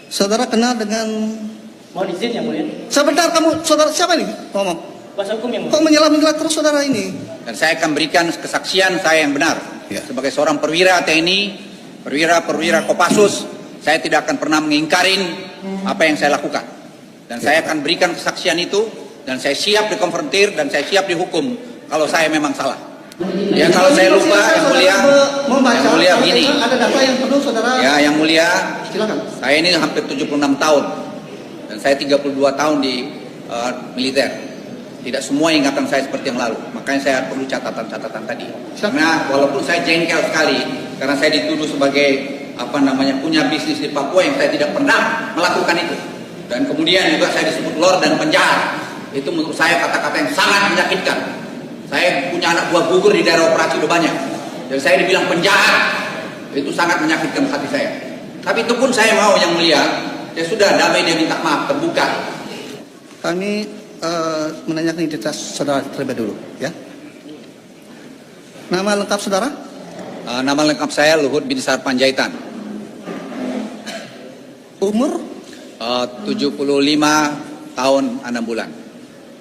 Saudara kenal dengan... Mohon izin yang mulia. Sebentar, kamu, saudara siapa ini? Ngomong. Kuasa hukum yang mulia. Kok menyelam-nyelam terus saudara ini? Dan saya akan berikan kesaksian saya yang benar. Ya. Sebagai seorang perwira TNI, perwira Kopassus, saya tidak akan pernah mengingkarin apa yang saya lakukan. Dan saya akan berikan kesaksian itu, dan saya siap dikonfrontir, dan saya siap dihukum kalau saya memang salah. Ya kalau saya lupa, yang mulia begini. Ada data yang perlu saudara. Ya yang mulia, silakan. saya ini hampir 76 tahun, dan saya 32 tahun di militer. Tidak semua ingatan saya seperti yang lalu, makanya saya perlu catatan-catatan tadi. Karena walaupun saya jengkel sekali, karena saya dituduh sebagai punya bisnis di Papua yang saya tidak pernah melakukan itu. Dan kemudian juga saya disebut lord dan penjahat. Itu menurut saya kata-kata yang sangat menyakitkan. Saya punya anak buah gugur di daerah operasi udah banyak, dan saya dibilang penjahat. Itu sangat menyakitkan hati saya. Tapi itu pun saya mau yang mulia, ya sudah, damai dia minta maaf, terbuka. Kami menanyakan identitas saudara terlebih dulu, ya. Nama lengkap saudara? Nama lengkap saya Luhut Binsar Panjaitan. Umur? 75 tahun 6 bulan.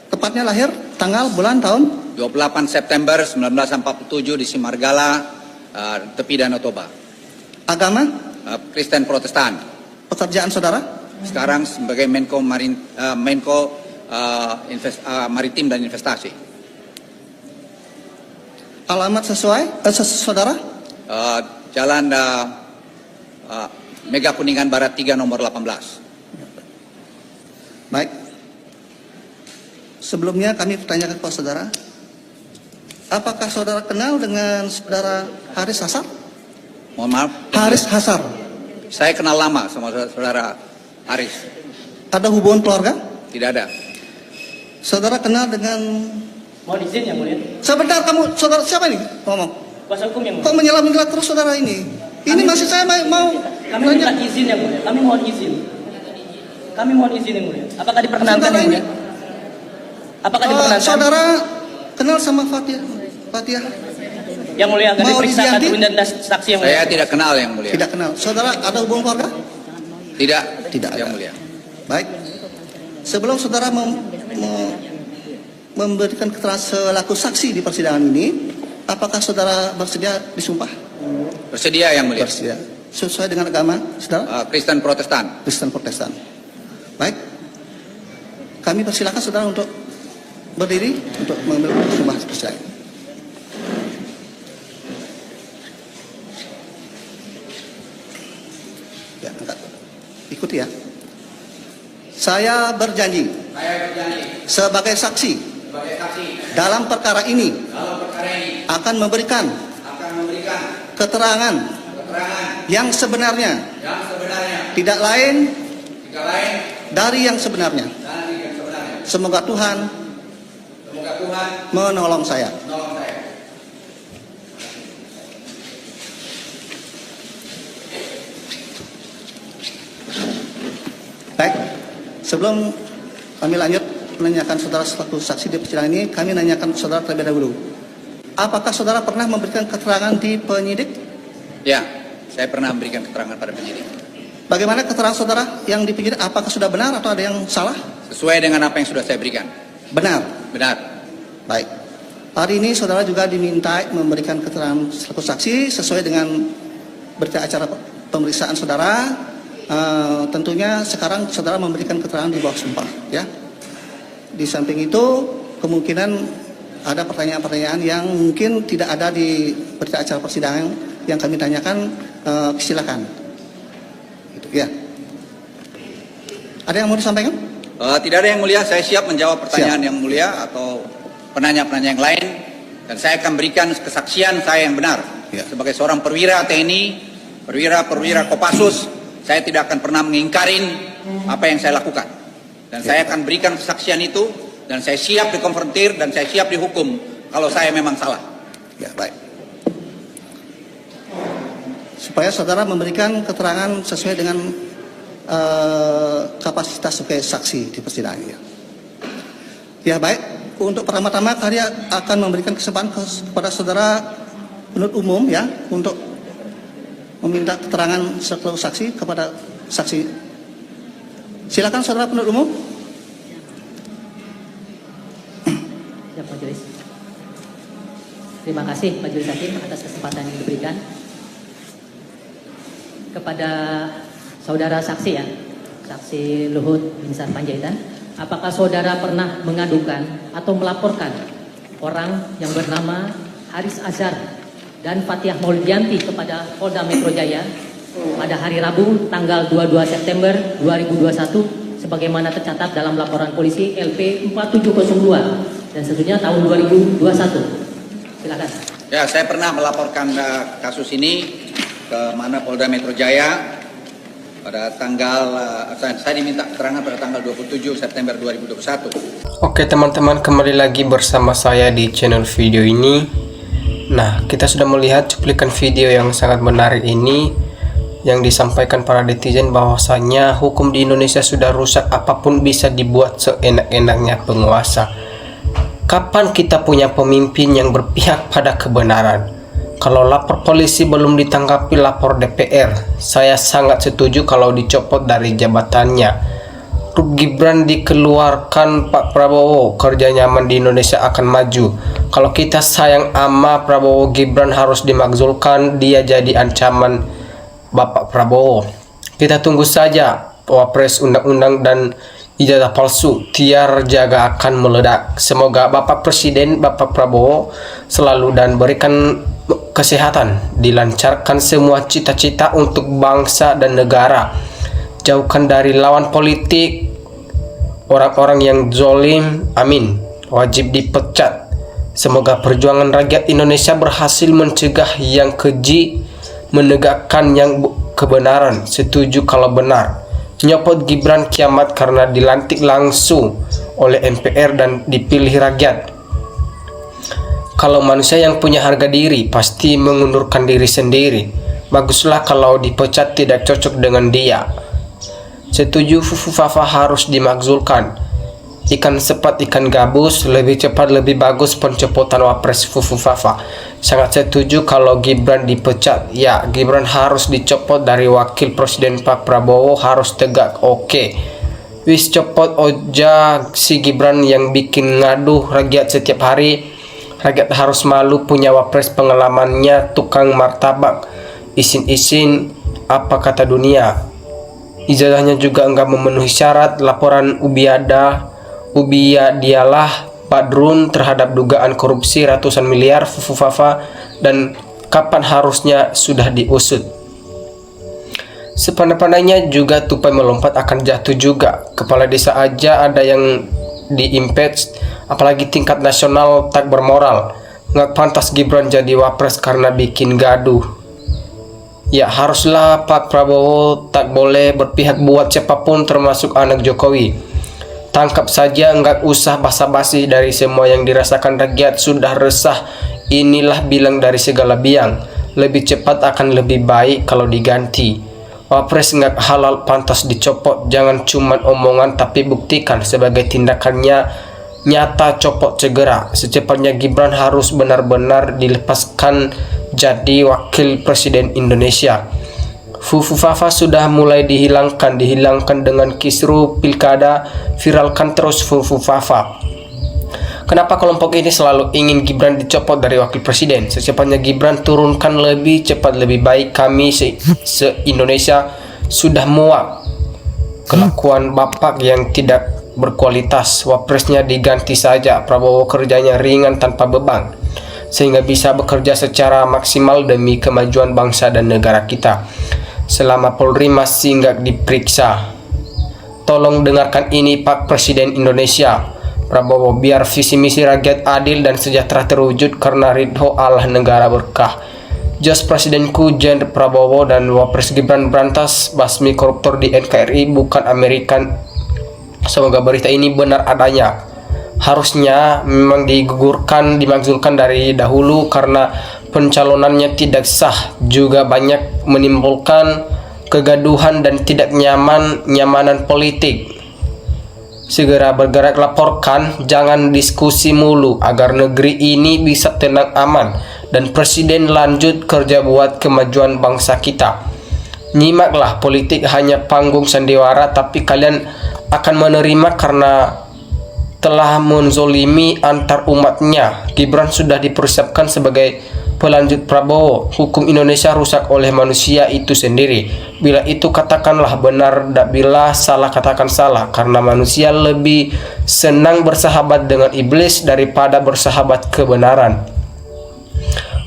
Tepatnya lahir, tanggal, bulan, tahun? 28 September 1947 di Simargala, tepi Danau Toba. Agama? Kristen Protestan. Pekerjaan saudara? Sekarang sebagai Menko Maritim dan Investasi. Alamat sesuai saudara? Jalan Mega Kuningan Barat 3 nomor 18. Baik. Sebelumnya kami bertanyakan kepada saudara, apakah saudara kenal dengan saudara Haris Hasar? Mohon maaf. Haris Hasar. Saya kenal lama sama saudara Haris. Ada hubungan keluarga? Tidak ada. Saudara kenal dengan... Mohon izin yang mulia. Sebentar, kamu, saudara siapa ini? Ngomong. Kuasa hukum yang mulia. Kok menyelam-nyelam terus saudara ini? Ini masih saya mau Kami minta izin yang mulia. Kami mohon izin. Kami mohon izin yang mulia. Apakah diperkenankan yang mulia? Apakah diperkenankan? Saudara kenal sama Fathia? Yang mulia akan diperiksakan identitas saksi yang mulia. Saya tidak kenal yang mulia. Tidak kenal. Saudara ada hubungan keluarga? Tidak. Tidak ada. Yang mulia. Baik. Sebelum saudara memberikan keterangan selaku saksi di persidangan ini, apakah saudara bersedia disumpah? Bersedia yang mulia. Bersedia. Sesuai dengan agama saudara? Kristen Protestan. Kristen Protestan. Baik. Kami persilakan saudara untuk berdiri untuk mengambil sumpah persidangan. Ya, angkat. Ikuti ya. Saya berjanji sebagai saksi dalam perkara ini akan memberikan keterangan yang sebenarnya, tidak lain dari yang sebenarnya. Semoga Tuhan menolong saya. Baik, sebelum kami lanjut menanyakan saudara selaku saksi di persidangan ini, kami nanyakan saudara terlebih dahulu. Apakah saudara pernah memberikan keterangan di penyidik? Ya, saya pernah memberikan keterangan pada penyidik. Bagaimana keterangan saudara yang di penyidik? Apakah sudah benar atau ada yang salah? Sesuai dengan apa yang sudah saya berikan. Benar. Benar. Baik. Hari ini saudara juga diminta memberikan keterangan selaku saksi sesuai dengan berita acara pemeriksaan saudara. Tentunya sekarang saudara memberikan keterangan di bawah sumpah, ya. Di samping itu kemungkinan ada pertanyaan-pertanyaan yang mungkin tidak ada di berita acara persidangan yang kami tanyakan, silakan. Gitu, ya. Ada yang mau disampaikan? Tidak ada yang mulia. Saya siap menjawab pertanyaan yang mulia atau penanya-penanya yang lain, dan saya akan berikan kesaksian saya yang benar. Ya. Sebagai seorang perwira TNI, perwira Kopassus, saya tidak akan pernah mengingkarin apa yang saya lakukan. Dan saya akan berikan kesaksian itu, dan saya siap dikonfrontir, dan saya siap dihukum kalau saya memang salah. Ya, baik. Supaya saudara memberikan keterangan sesuai dengan kapasitas sebagai saksi di persidangan. Ya, baik. Untuk pertama-tama kami akan memberikan kesempatan kepada saudara penuntut umum, ya, untuk meminta keterangan selaku saksi kepada saksi Silakan saudara penuntut umum. Ya, Majelis. Terima kasih Majelis Hakim atas kesempatan yang diberikan kepada saudara saksi ya, saksi Luhut Binsar Panjaitan. Apakah saudara pernah mengadukan atau melaporkan orang yang bernama Haris Azhar dan Fathiah Maulidianti kepada Polda Metro Jaya pada hari Rabu tanggal 22 September 2021 sebagaimana tercatat dalam laporan polisi LP 4702 dan seterusnya tahun 2021? Silakan. Ya, saya pernah melaporkan kasus ini ke mana Polda Metro Jaya pada tanggal saya diminta keterangan pada tanggal 27 September 2021. Oke teman-teman, kembali lagi bersama saya di channel video ini. Nah, kita sudah melihat cuplikan video yang sangat menarik ini yang disampaikan para netizen bahwasanya hukum di Indonesia sudah rusak, apapun bisa dibuat seenak-enaknya penguasa. Kapan kita punya pemimpin yang berpihak pada kebenaran? Kalau lapor polisi belum ditanggapi lapor DPR, saya sangat setuju kalau dicopot dari jabatannya. Rup Gibran dikeluarkan Pak Prabowo, kerja nyaman di Indonesia akan maju. Kalau kita sayang ama Prabowo, Gibran harus dimakzulkan, dia jadi ancaman Bapak Prabowo. Kita tunggu saja Wapres, undang-undang dan ijazah palsu tiar jaga akan meledak. Semoga Bapak Presiden, Bapak Prabowo selalu dan berikan kesehatan, dilancarkan semua cita-cita untuk bangsa dan negara. Jauhkan dari lawan politik, orang-orang yang zolim, amin, wajib dipecat. Semoga perjuangan rakyat Indonesia berhasil mencegah yang keji, menegakkan yang kebenaran. Setuju kalau benar. Nyopot Gibran kiamat karena dilantik langsung oleh MPR dan dipilih rakyat. Kalau manusia yang punya harga diri pasti mengundurkan diri sendiri. Baguslah kalau dipecat tidak cocok dengan dia. Setuju Fufu Fafa harus dimakzulkan. Ikan sepat ikan gabus, lebih cepat lebih bagus pencopotan Wapres Fufu Fafa. Sangat setuju kalau Gibran dipecat. Ya, Gibran harus dicopot dari wakil presiden Pak Prabowo, harus tegak. Oke. Wis copot oja si Gibran yang bikin ngaduh rakyat setiap hari. Rakyat harus malu punya Wapres pengalamannya tukang martabak. Isin-isin apa kata dunia. Ijazahnya juga enggak memenuhi syarat. Laporan Ubiyadialah Badrun terhadap dugaan korupsi ratusan miliar Fufu Fafa, dan kapan harusnya sudah diusut. Sepandai-pandainya juga tupai melompat akan jatuh juga. Kepala desa aja ada yang di-impeach, apalagi tingkat nasional tak bermoral. Nggak pantas Gibran jadi Wapres karena bikin gaduh. Ya haruslah Pak Prabowo tak boleh berpihak buat siapapun termasuk anak Jokowi. Tangkap saja, nggak usah basa-basi. Dari semua yang dirasakan rakyat sudah resah. Inilah bilang dari segala biang. Lebih cepat akan lebih baik kalau diganti. Wapres nggak halal pantas dicopot. Jangan cuma omongan tapi buktikan sebagai tindakannya nyata. Copot segera. Secepatnya Gibran harus benar-benar dilepaskan jadi wakil presiden Indonesia. Fufu Fafa sudah mulai dihilangkan dengan kisru pilkada, viralkan terus Fufu Fafa. Kenapa kelompok ini selalu ingin Gibran dicopot dari wakil presiden? Secepatnya Gibran turunkan, lebih cepat lebih baik. Kami se-Indonesia sudah muak kelakuan bapak yang tidak berkualitas. Wapresnya diganti saja. Prabowo kerjanya ringan tanpa beban, sehingga bisa bekerja secara maksimal demi kemajuan bangsa dan negara kita. Selama Polri masih nggak diperiksa, tolong dengarkan ini Pak Presiden Indonesia Prabowo, biar visi misi rakyat adil dan sejahtera terwujud karena ridho Allah negara berkah. Jos Presidenku Jen Prabowo dan Wapres Gibran berantas basmi koruptor di NKRI, bukan Amerika. Semoga berita ini benar adanya. Harusnya memang digugurkan, dimakzulkan dari dahulu karena pencalonannya tidak sah, juga banyak menimbulkan kegaduhan dan tidak nyamanan politik. Segera bergerak, laporkan, jangan diskusi mulu agar negeri ini bisa tenang aman dan presiden lanjut kerja buat kemajuan bangsa kita. Nyimaklah, politik hanya panggung sandiwara, tapi kalian akan menerima karena telah menzolimi antar umatnya. Gibran sudah dipersiapkan sebagai pelanjut Prabowo. Hukum Indonesia rusak oleh manusia itu sendiri. Bila itu katakanlah benar, bila salah katakan salah, karena manusia lebih senang bersahabat dengan iblis daripada bersahabat kebenaran.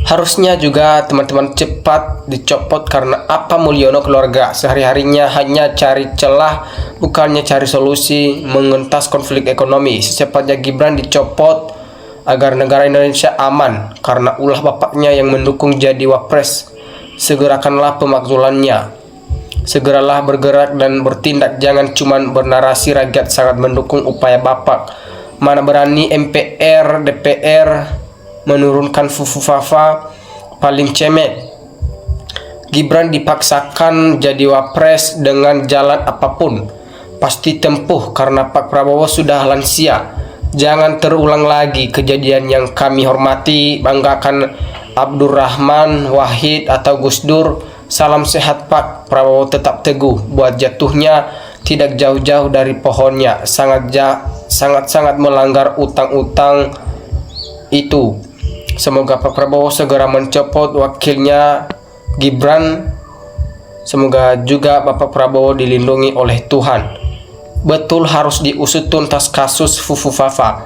Harusnya juga teman-teman cepat dicopot, karena apa Mulyono keluarga sehari-harinya hanya cari celah, bukannya cari solusi mengentas konflik ekonomi. Secepatnya Gibran dicopot agar negara Indonesia aman, karena ulah bapaknya yang mendukung jadi wapres. Segerakanlah pemakzulannya. Segeralah bergerak dan bertindak, jangan cuman bernarasi rakyat sangat mendukung upaya bapak. Mana berani MPR, DPR menurunkan Fufufafa, paling cemen. Gibran dipaksakan jadi wapres dengan jalan apapun, pasti tempuh karena Pak Prabowo sudah lansia. Jangan terulang lagi kejadian yang kami hormati, banggakan Abdurrahman Wahid atau Gus Dur. Salam sehat Pak Prabowo, tetap teguh, buat jatuhnya tidak jauh-jauh dari pohonnya. Sangat melanggar utang-utang itu. Semoga Pak Prabowo segera mencopot wakilnya Gibran. Semoga juga Bapak Prabowo dilindungi oleh Tuhan. Betul harus diusut tuntas kasus Fufufafa,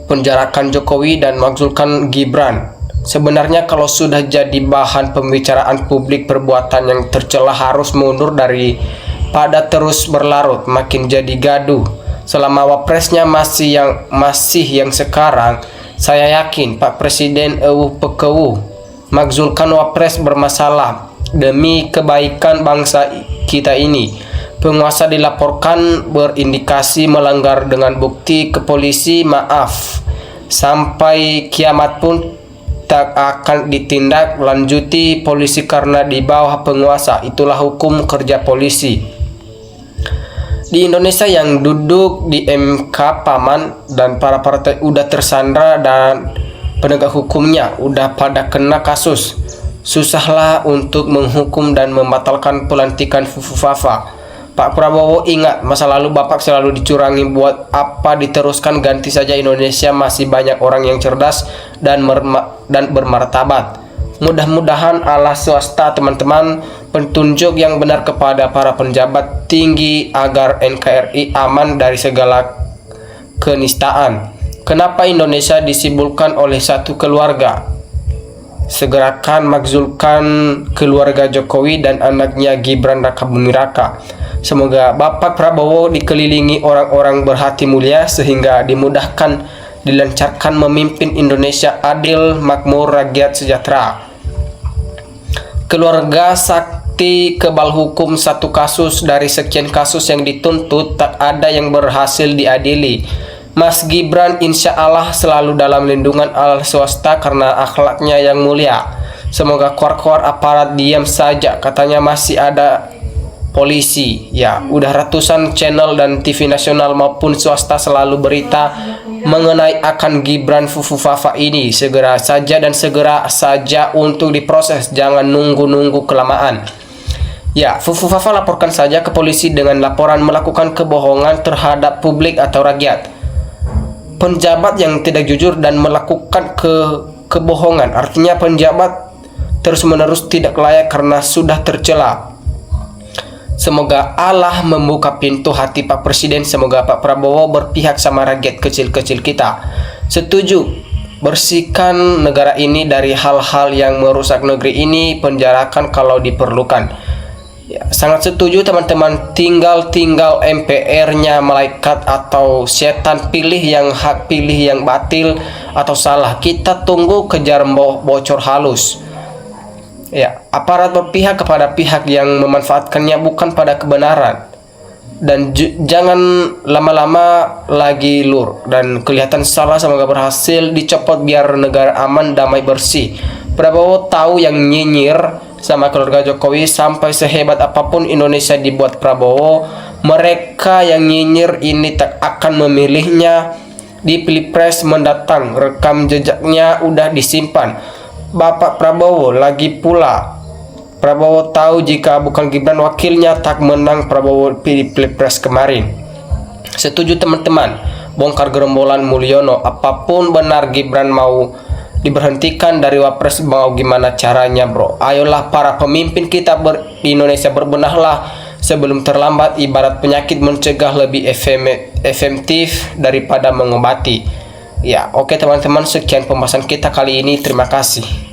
penjarakan Jokowi dan makzulkan Gibran. Sebenarnya kalau sudah jadi bahan pembicaraan publik, perbuatan yang tercela harus mundur daripada terus berlarut makin jadi gaduh. Selama wapresnya masih yang sekarang, saya yakin Pak Presiden pekewu makzulkan wapres bermasalah demi kebaikan bangsa kita ini. Penguasa dilaporkan berindikasi melanggar dengan bukti ke polisi, maaf, sampai kiamat pun tak akan ditindak lanjuti polisi karena di bawah penguasa. Itulah hukum kerja polisi di Indonesia. Yang duduk di MK, Paman, dan para partai udah tersandra dan penegak hukumnya udah pada kena kasus. Susahlah untuk menghukum dan membatalkan pelantikan Fufufafa. Pak Prabowo ingat, masa lalu Bapak selalu dicurangi, buat apa diteruskan? Ganti saja, Indonesia masih banyak orang yang cerdas dan bermartabat. Mudah-mudahan Allah swasta teman-teman petunjuk yang benar kepada para penjabat tinggi agar NKRI aman dari segala kenistaan. Kenapa Indonesia disibulkan oleh satu keluarga? Segerakan makzulkan keluarga Jokowi dan anaknya Gibran Raka Buming Raka. Semoga Bapak Prabowo dikelilingi orang-orang berhati mulia sehingga dimudahkan dilancarkan memimpin Indonesia adil, makmur, rakyat sejahtera. Keluarga sakti kebal hukum, satu kasus dari sekian kasus yang dituntut tak ada yang berhasil diadili. Mas Gibran insya Allah selalu dalam lindungan Allah swasta karena akhlaknya yang mulia. Semoga keluar-keluar aparat diam saja, katanya masih ada polisi. Ya, udah ratusan channel dan TV nasional maupun swasta selalu berita mengenai akan Gibran Fufufafa ini. Segera saja untuk diproses, jangan nunggu kelamaan. Ya, Fufufafa laporkan saja ke polisi dengan laporan melakukan kebohongan terhadap publik atau rakyat. Penjabat yang tidak jujur dan melakukan kebohongan, artinya penjabat terus-menerus tidak layak karena sudah tercela. Semoga Allah membuka pintu hati Pak Presiden. Semoga Pak Prabowo berpihak sama rakyat kecil-kecil kita. Setuju, bersihkan negara ini dari hal-hal yang merusak negeri ini, penjarakan kalau diperlukan. Ya, sangat setuju teman-teman. Tinggal MPR-nya malaikat atau setan, pilih yang hak, pilih yang batil atau salah. Kita tunggu, kejar bocor halus. Ya, aparat berpihak kepada pihak yang memanfaatkannya, bukan pada kebenaran. Dan jangan lama-lama lagi lur dan kelihatan salah. Semoga berhasil dicopot biar negara aman, damai, bersih. Prabowo tahu yang nyinyir sama keluarga Jokowi sampai sehebat apapun Indonesia dibuat Prabowo, mereka yang nyinyir ini tak akan memilihnya di Pilpres mendatang. Rekam jejaknya udah disimpan Bapak Prabowo. Lagi pula Prabowo tahu jika bukan Gibran wakilnya tak menang Prabowo di Pilpres kemarin. Setuju teman-teman, bongkar gerombolan Mulyono. Apapun benar Gibran mau diberhentikan dari Wapres, mau gimana caranya bro? Ayolah para pemimpin kita di Indonesia, berbenahlah sebelum terlambat. Ibarat penyakit, mencegah lebih efektif daripada mengobati. Ya, oke teman-teman, sekian pembahasan kita kali ini. Terima kasih.